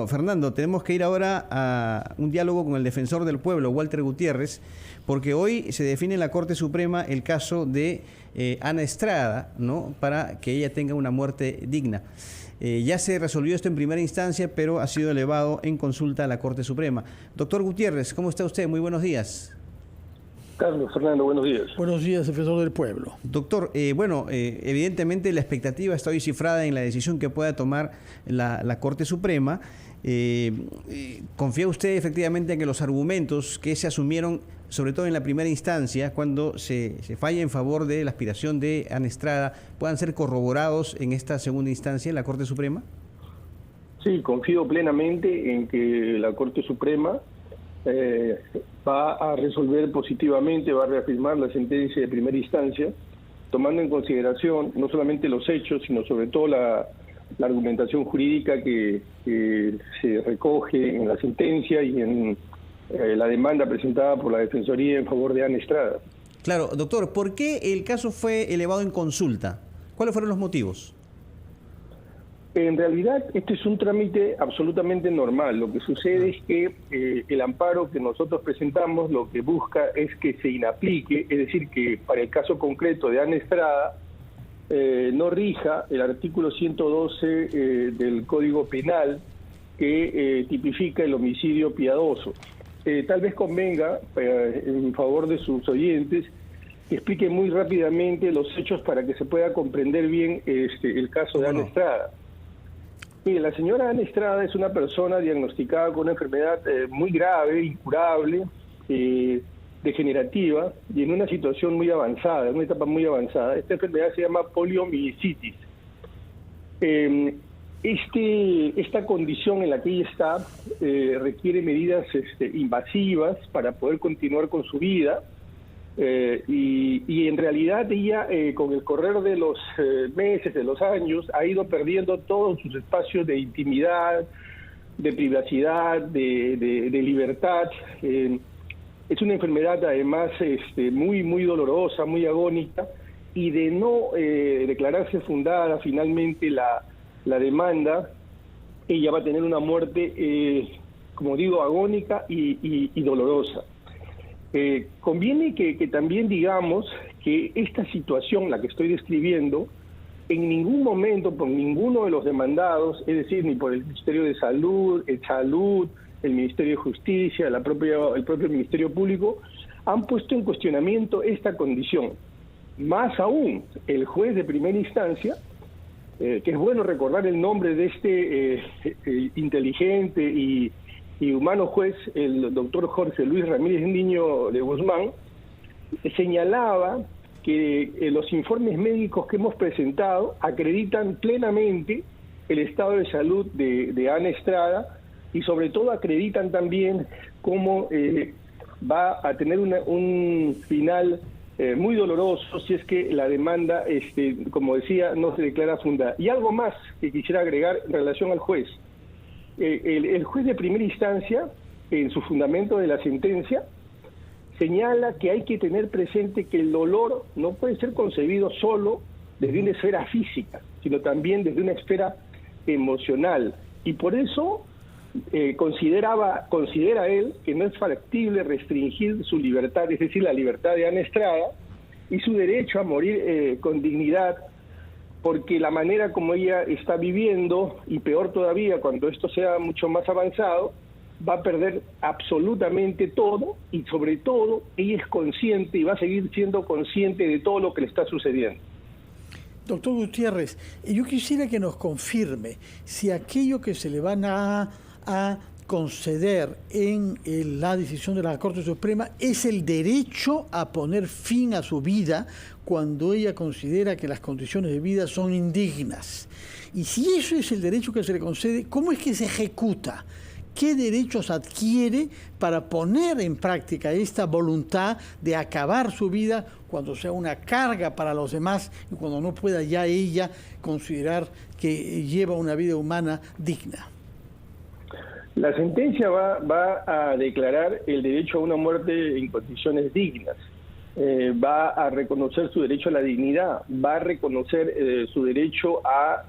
Bueno, Fernando, tenemos que ir ahora a un diálogo con el defensor del pueblo, Walter Gutiérrez, porque hoy se define en la Corte Suprema el caso de Ana Estrada, ¿no?, para que ella tenga una muerte digna. Ya se resolvió esto en primera instancia, pero ha sido elevado en consulta a la Corte Suprema. Doctor Gutiérrez, ¿cómo está usted? Muy buenos días. Carlos, Fernando, buenos días. Buenos días, defensor del pueblo. Doctor, evidentemente la expectativa está hoy cifrada en la decisión que pueda tomar la Corte Suprema. ¿Confía usted efectivamente en que los argumentos que se asumieron, sobre todo en la primera instancia, cuando se falla en favor de la aspiración de Ana Estrada, puedan ser corroborados en esta segunda instancia en la Corte Suprema? Sí, confío plenamente en que la Corte Suprema va a resolver positivamente, va a reafirmar la sentencia de primera instancia, tomando en consideración no solamente los hechos, sino sobre todo la argumentación jurídica que se recoge en la sentencia y en la demanda presentada por la Defensoría en favor de Ana Estrada. Claro, doctor, ¿por qué el caso fue elevado en consulta? ¿Cuáles fueron los motivos? En realidad, este es un trámite absolutamente normal. Lo que sucede es que el amparo que nosotros presentamos lo que busca es que se inaplique, es decir, que para el caso concreto de Ana Estrada no rija el artículo 112 del Código Penal que tipifica el homicidio piadoso. Tal vez convenga, en favor de sus oyentes, que explique muy rápidamente los hechos para que se pueda comprender bien el caso de Ana Estrada. Mire, la señora Ana Estrada es una persona diagnosticada con una enfermedad muy grave, incurable, degenerativa y en una situación muy avanzada, en una etapa muy avanzada. Esta enfermedad se llama poliomielitis. Esta condición en la que ella está requiere medidas invasivas para poder continuar con su vida. Y en realidad ella con el correr de los meses, de los años, ha ido perdiendo todos sus espacios de intimidad, de privacidad, de libertad. Es una enfermedad además muy dolorosa, muy agónica, y de no declararse fundada finalmente la demanda, ella va a tener una muerte, como digo, agónica y dolorosa. Conviene que también digamos que esta situación, la que estoy describiendo, en ningún momento por ninguno de los demandados, es decir, ni por el Ministerio de Salud, el Ministerio de Justicia, el propio Ministerio Público, han puesto en cuestionamiento esta condición. Más aún, el juez de primera instancia, que es bueno recordar el nombre de este inteligente y humano juez, el doctor Jorge Luis Ramírez Niño de Guzmán, señalaba que los informes médicos que hemos presentado acreditan plenamente el estado de salud de Ana Estrada y sobre todo acreditan también cómo va a tener un final muy doloroso si es que la demanda, como decía, no se declara fundada. Y algo más que quisiera agregar en relación al juez. El juez de primera instancia, en su fundamento de la sentencia, señala que hay que tener presente que el dolor no puede ser concebido solo desde una esfera física, sino también desde una esfera emocional. Y por eso considera él que no es factible restringir su libertad, es decir, la libertad de Ana Estrada, y su derecho a morir con dignidad, porque la manera como ella está viviendo, y peor todavía cuando esto sea mucho más avanzado, va a perder absolutamente todo, y sobre todo ella es consciente y va a seguir siendo consciente de todo lo que le está sucediendo. Doctor Gutiérrez, yo quisiera que nos confirme si aquello que se le van a conceder en la decisión de la Corte Suprema es el derecho a poner fin a su vida cuando ella considera que las condiciones de vida son indignas. Y si eso es el derecho que se le concede, ¿cómo es que se ejecuta? ¿Qué derechos adquiere para poner en práctica esta voluntad de acabar su vida cuando sea una carga para los demás y cuando no pueda ya ella considerar que lleva una vida humana digna? La sentencia va a declarar el derecho a una muerte en condiciones dignas. Va a reconocer su derecho a la dignidad, va a reconocer su derecho a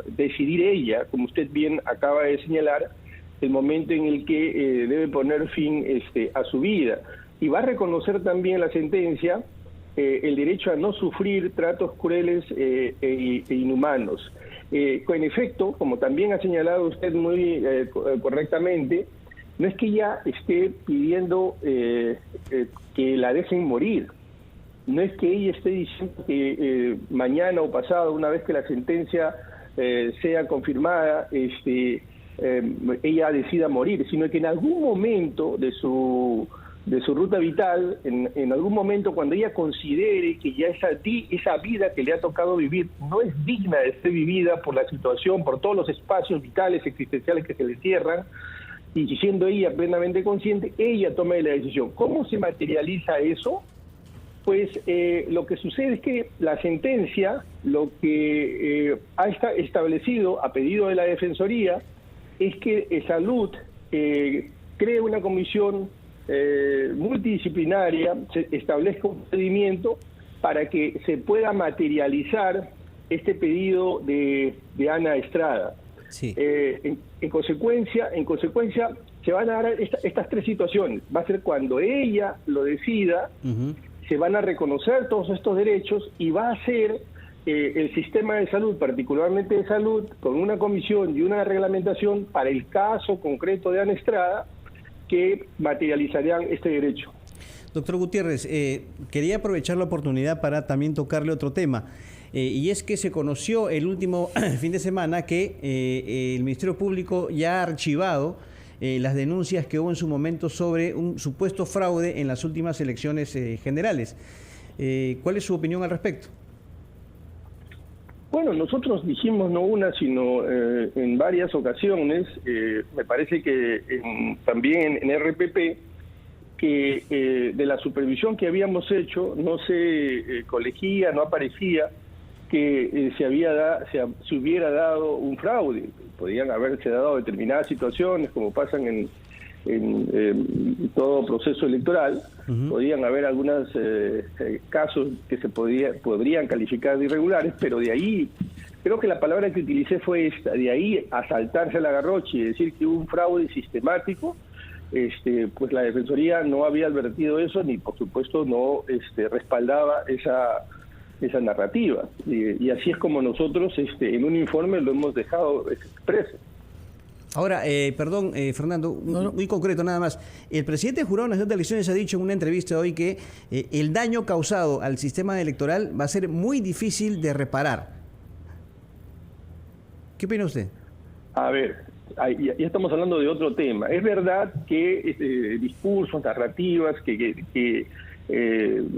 decidir ella, como usted bien acaba de señalar, el momento en el que debe poner fin a su vida. Y va a reconocer también la sentencia el derecho a no sufrir tratos crueles e inhumanos. En efecto, como también ha señalado usted muy correctamente, no es que ella esté pidiendo que la dejen morir. No es que ella esté diciendo que mañana o pasado, una vez que la sentencia sea confirmada, ella decida morir, sino que en algún momento de su ruta vital, en algún momento cuando ella considere que ya esa vida que le ha tocado vivir no es digna de ser vivida por la situación, por todos los espacios vitales, existenciales que se le cierran, y siendo ella plenamente consciente, ella toma la decisión. ¿Cómo se materializa eso? Pues lo que sucede es que la sentencia, lo que ha establecido a pedido de la Defensoría, es que Salud cree una comisión multidisciplinaria, se establezca un procedimiento para que se pueda materializar este pedido de Ana Estrada. Sí. En consecuencia, se van a dar estas tres situaciones. Va a ser cuando ella lo decida, se van a reconocer todos estos derechos y va a ser el sistema de salud, particularmente de salud, con una comisión y una reglamentación para el caso concreto de Ana Estrada, que materializarían este derecho. Doctor Gutiérrez, quería aprovechar la oportunidad para también tocarle otro tema, y es que se conoció el último fin de semana que el Ministerio Público ya ha archivado las denuncias que hubo en su momento sobre un supuesto fraude en las últimas elecciones generales. ¿Cuál es su opinión al respecto? Bueno, nosotros dijimos no una, sino en varias ocasiones, me parece que también en RPP, que de la supervisión que habíamos hecho no se colegía, no aparecía que se hubiera dado un fraude. Podían haberse dado determinadas situaciones, como pasan en todo proceso electoral. Podían haber algunos casos que se podrían calificar de irregulares, pero de ahí, creo que la palabra que utilicé fue esta, de ahí a saltarse la garrocha y decir que hubo un fraude sistemático, pues la Defensoría no había advertido eso, ni por supuesto no respaldaba esa narrativa. Y así es como nosotros en un informe lo hemos dejado expreso. Ahora, perdón, Fernando, muy concreto nada más. El presidente del Jurado Nacional de Elecciones ha dicho en una entrevista hoy que el daño causado al sistema electoral va a ser muy difícil de reparar. ¿Qué opina usted? A ver, ya estamos hablando de otro tema. Es verdad que discursos, narrativas que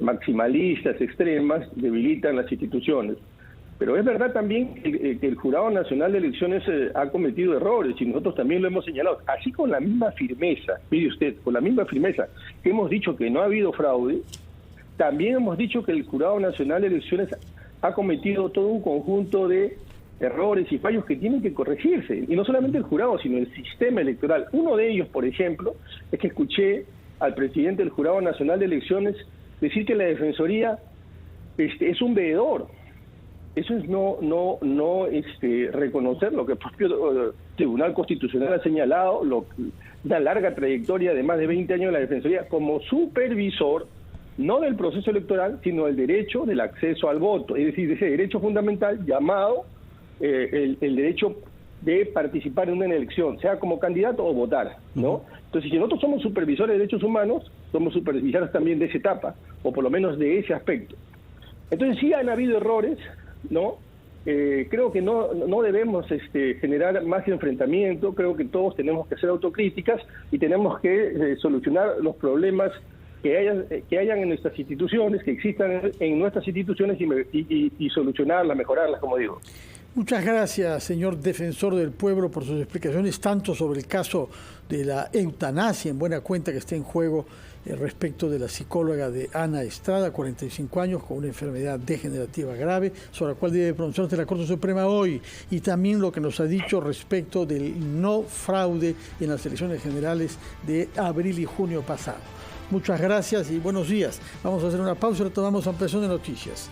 maximalistas, extremas, debilitan las instituciones. Pero es verdad también que el Jurado Nacional de Elecciones ha cometido errores, y nosotros también lo hemos señalado. Así, con la misma firmeza, mire usted, con la misma firmeza que hemos dicho que no ha habido fraude, también hemos dicho que el Jurado Nacional de Elecciones ha cometido todo un conjunto de errores y fallos que tienen que corregirse. Y no solamente el jurado, sino el sistema electoral. Uno de ellos, por ejemplo, es que escuché al presidente del Jurado Nacional de Elecciones decir que la Defensoría es un veedor. Eso es no reconocer lo que el propio Tribunal Constitucional ha señalado, una larga trayectoria de más de 20 años de la Defensoría como supervisor, no del proceso electoral, sino del derecho del acceso al voto, es decir, ese derecho fundamental llamado el derecho de participar en una elección, sea como candidato o votar, ¿no? Entonces, si nosotros somos supervisores de derechos humanos, somos supervisores también de esa etapa, o por lo menos de ese aspecto. Entonces, sí han habido errores, ¿no? Creo que no debemos generar más enfrentamiento. Creo que todos tenemos que hacer autocríticas y tenemos que solucionar los problemas que hayan en nuestras instituciones, que existan en nuestras instituciones, y solucionarlas, mejorarlas, como digo. Muchas gracias, señor defensor del pueblo, por sus explicaciones, tanto sobre el caso de la eutanasia, en buena cuenta que está en juego, respecto de la psicóloga de Ana Estrada, 45 años, con una enfermedad degenerativa grave, sobre la cual debe pronunciarse la Corte Suprema hoy, y también lo que nos ha dicho respecto del no fraude en las elecciones generales de abril y junio pasado. Muchas gracias y buenos días. Vamos a hacer una pausa y retomamos Ampliación de Noticias.